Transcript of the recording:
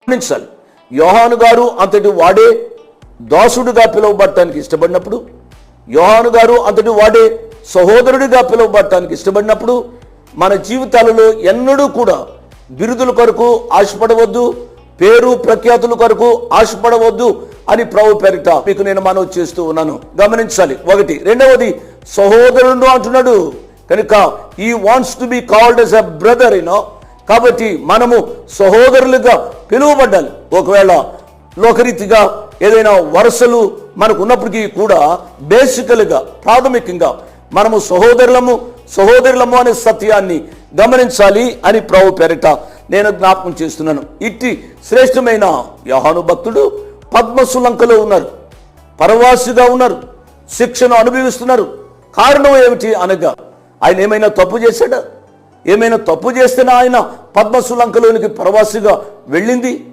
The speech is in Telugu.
గమనించాలి. యోహాను గారు అంతటి వాడే దాసుడుగా పిలువబడటానికి ఇష్టపడినప్పుడు, యోహాను గారు అంతటి వాడే సహోదరుడిగా పిలువబడటానికి ఇష్టపడినప్పుడు, మన జీవితాలలో ఎన్నడూ కూడా బిరుదుల కొరకు ఆశపడవద్దు, పేరు ప్రఖ్యాతుల కొరకు ఆశపడవద్దు అని ప్రభు పేరిట మీకు నేను మనవి చేస్తూ ఉన్నాను. గమనించాలి. ఒకటి. రెండవది, సహోదరుడు అంటున్నాడు కనుక ఈ wants to be called as a brother. కాబట్టి మనము సహోదరులుగా పిలువబడ్డాలి. ఒకవేళ లోకరీతిగా ఏదైనా వరుసలు మనకు ఉన్నప్పటికీ కూడా బేసికల్గా ప్రాథమికంగా మనము సహోదరులము అనే సత్యాన్ని గమనించాలి అని ప్రభు పేరిట నేను జ్ఞాపకం చేస్తున్నాను. ఇట్టి శ్రేష్టమైన యోహాను భక్తుడు పద్మసులంకలో ఉన్నారు, పరవాసిగా ఉన్నారు, శిక్షను అనుభవిస్తున్నారు. కారణం ఏమిటి అనగా ఆయన ఏమైనా తప్పు చేశాడా? ఏమైనా తప్పు చేస్తేనే ఆయన పద్మసులంకలోనికి పరవాసిగా వెళ్ళింది?